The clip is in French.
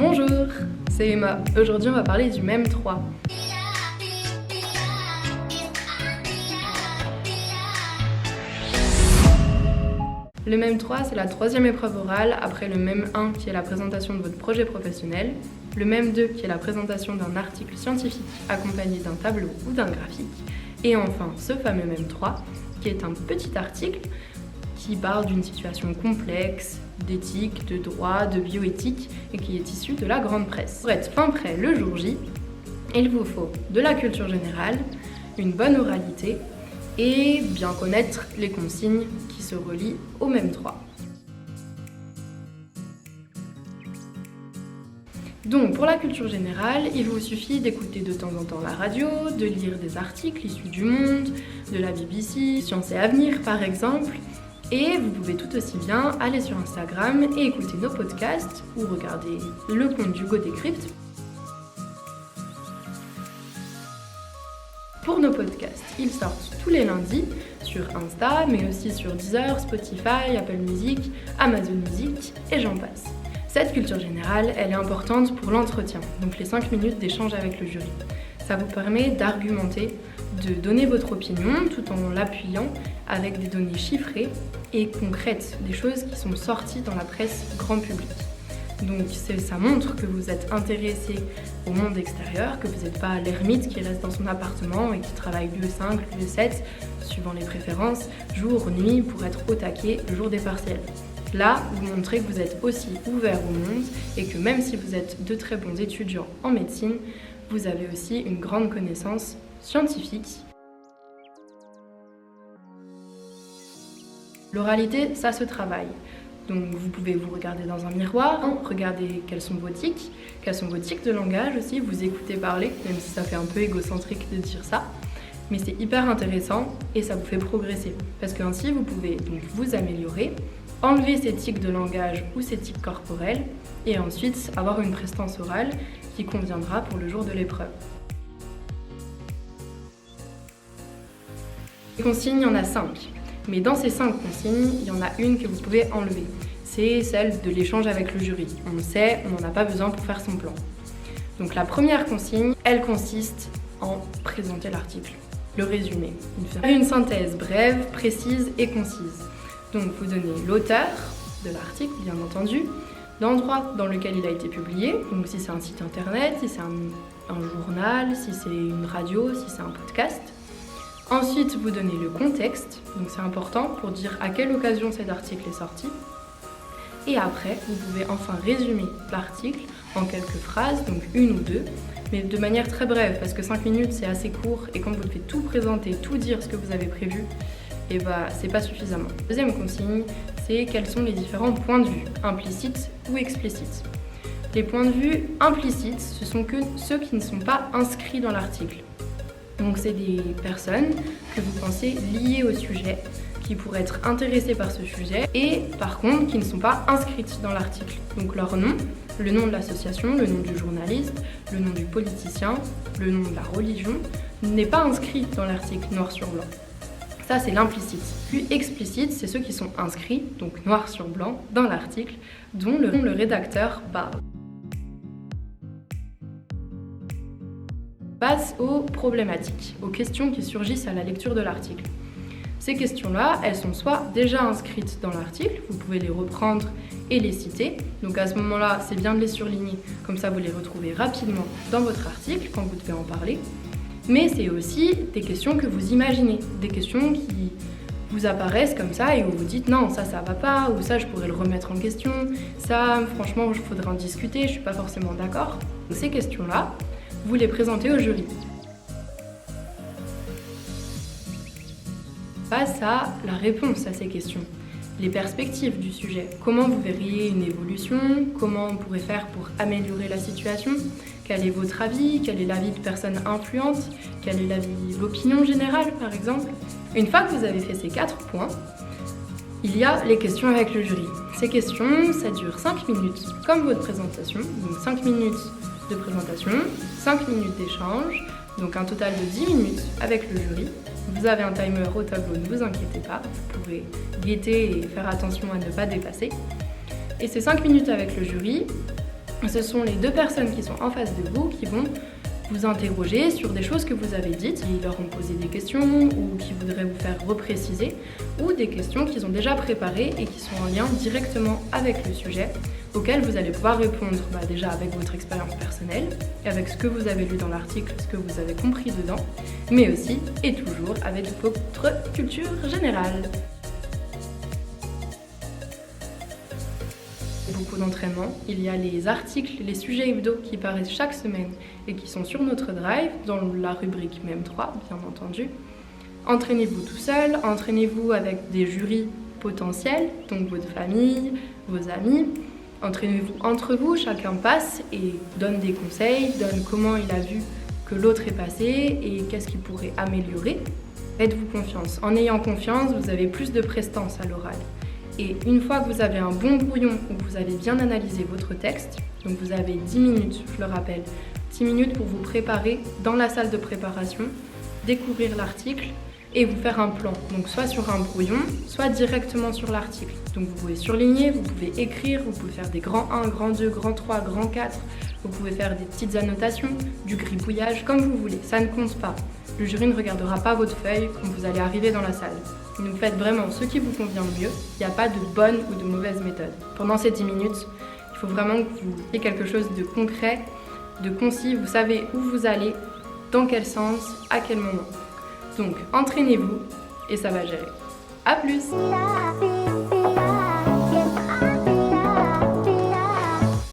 Bonjour, c'est Emma. Aujourd'hui on va parler du MEM 3. Le MEM 3, c'est la troisième épreuve orale après le MEM 1 qui est la présentation de votre projet professionnel, le MEM 2 qui est la présentation d'un article scientifique accompagné d'un tableau ou d'un graphique, et enfin ce fameux MEM 3 qui est un petit article qui parle d'une situation complexe, d'éthique, de droit, de bioéthique et qui est issu de la grande presse. Pour être fin prêt le jour J, il vous faut de la culture générale, une bonne oralité et bien connaître les consignes qui se relient au MEM 3. Donc pour la culture générale, il vous suffit d'écouter de temps en temps la radio, de lire des articles issus du Monde, de la BBC, Science et Avenir par exemple, et vous pouvez tout aussi bien aller sur Instagram et écouter nos podcasts ou regarder le compte d'Hugo Décrypte. Pour nos podcasts, ils sortent tous les lundis sur Insta, mais aussi sur Deezer, Spotify, Apple Music, Amazon Music et j'en passe. Cette culture générale, elle est importante pour l'entretien, donc les 5 minutes d'échange avec le jury. Ça vous permet d'argumenter, de donner votre opinion tout en l'appuyant avec des données chiffrées et concrètes, des choses qui sont sorties dans la presse grand public. Donc ça montre que vous êtes intéressé au monde extérieur, que vous n'êtes pas l'ermite qui reste dans son appartement et qui travaille lieu 5, lieu 7, suivant les préférences, jour, nuit, pour être au taquet le jour des partiels. Là, vous montrez que vous êtes aussi ouvert au monde et que même si vous êtes de très bons étudiants en médecine, vous avez aussi une grande connaissance scientifique. L'oralité, ça se travaille. Donc vous pouvez vous regarder dans un miroir, regarder quels sont vos tics de langage aussi, vous écoutez parler, même si ça fait un peu égocentrique de dire ça. Mais c'est hyper intéressant et ça vous fait progresser. Parce qu'ainsi, vous pouvez donc vous améliorer, enlever ces tics de langage ou ces tics corporels et ensuite avoir une prestance orale qui conviendra pour le jour de l'épreuve. Les consignes, il y en a 5. Mais dans ces 5 consignes, il y en a une que vous pouvez enlever. C'est celle de l'échange avec le jury. On le sait, on n'en a pas besoin pour faire son plan. Donc la première consigne, elle consiste en présenter l'article, le résumé. Une synthèse brève, précise et concise. Donc vous donnez l'auteur de l'article, bien entendu, l'endroit dans lequel il a été publié, donc si c'est un site internet, si c'est un journal, si c'est une radio, si c'est un podcast. Ensuite, vous donnez le contexte, donc c'est important pour dire à quelle occasion cet article est sorti. Et après, vous pouvez enfin résumer l'article en quelques phrases, donc une ou deux, mais de manière très brève, parce que 5 minutes c'est assez court, et quand vous devez tout présenter, tout dire ce que vous avez prévu, et c'est pas suffisamment. Deuxième consigne, c'est quels sont les différents points de vue, implicites ou explicites. Les points de vue implicites, ce sont que ceux qui ne sont pas inscrits dans l'article. Donc c'est des personnes que vous pensez liées au sujet, qui pourraient être intéressées par ce sujet et par contre qui ne sont pas inscrites dans l'article. Donc leur nom, le nom de l'association, le nom du journaliste, le nom du politicien, le nom de la religion, n'est pas inscrit dans l'article noir sur blanc. Ça c'est l'implicite. Puis explicite, c'est ceux qui sont inscrits, donc noir sur blanc, dans l'article, dont le rédacteur parle. Passe aux problématiques, aux questions qui surgissent à la lecture de l'article. Ces questions-là, elles sont soit déjà inscrites dans l'article, vous pouvez les reprendre et les citer. Donc à ce moment-là, c'est bien de les surligner, comme ça vous les retrouvez rapidement dans votre article quand vous devez en parler. Mais c'est aussi des questions que vous imaginez, des questions qui vous apparaissent comme ça et où vous dites non, ça va pas, ou ça je pourrais le remettre en question, ça franchement il faudrait en discuter, je suis pas forcément d'accord. Donc ces questions-là, vous les présentez au jury. Face à la réponse à ces questions, les perspectives du sujet, comment vous verriez une évolution, comment on pourrait faire pour améliorer la situation, quel est votre avis, quel est l'avis de personnes influentes, quel est l'avis, l'opinion générale par exemple. Une fois que vous avez fait ces 4 points, il y a les questions avec le jury. Ces questions, ça dure 5 minutes comme votre présentation, donc 5 minutes de présentation, 5 minutes d'échange, donc un total de 10 minutes avec le jury. Vous avez un timer au tableau, ne vous inquiétez pas, vous pourrez guetter et faire attention à ne pas dépasser. Et ces 5 minutes avec le jury, Ce sont les deux personnes qui sont en face de vous qui vont vous interroger sur des choses que vous avez dites, qui leur ont posé des questions ou qui voudraient vous faire repréciser, ou des questions qu'ils ont déjà préparées et qui sont en lien directement avec le sujet, auxquelles vous allez pouvoir répondre déjà avec votre expérience personnelle, avec ce que vous avez lu dans l'article, ce que vous avez compris dedans, mais aussi et toujours avec votre culture générale. Beaucoup d'entraînement. Il y a les articles, les sujets hebdo qui paraissent chaque semaine et qui sont sur notre drive, dans la rubrique MEM3, bien entendu. Entraînez-vous tout seul, entraînez-vous avec des jurys potentiels, donc votre famille, vos amis. Entraînez-vous entre vous, chacun passe et donne des conseils, donne comment il a vu que l'autre est passé et qu'est-ce qu'il pourrait améliorer. Faites-vous confiance. En ayant confiance, vous avez plus de prestance à l'oral. Et une fois que vous avez un bon brouillon où vous avez bien analysé votre texte, donc vous avez 10 minutes, je le rappelle, 10 minutes pour vous préparer dans la salle de préparation, découvrir l'article et vous faire un plan. Donc soit sur un brouillon, soit directement sur l'article. Donc vous pouvez surligner, vous pouvez écrire, vous pouvez faire des grands 1, grands 2, grands 3, grands 4, vous pouvez faire des petites annotations, du gribouillage, comme vous voulez, ça ne compte pas. Le jury ne regardera pas votre feuille quand vous allez arriver dans la salle. Vous faites vraiment ce qui vous convient le mieux. Il n'y a pas de bonne ou de mauvaise méthode. Pendant ces 10 minutes, il faut vraiment que vous ayez quelque chose de concret, de concis. Vous savez où vous allez, dans quel sens, à quel moment. Donc, entraînez-vous et ça va gérer. À plus!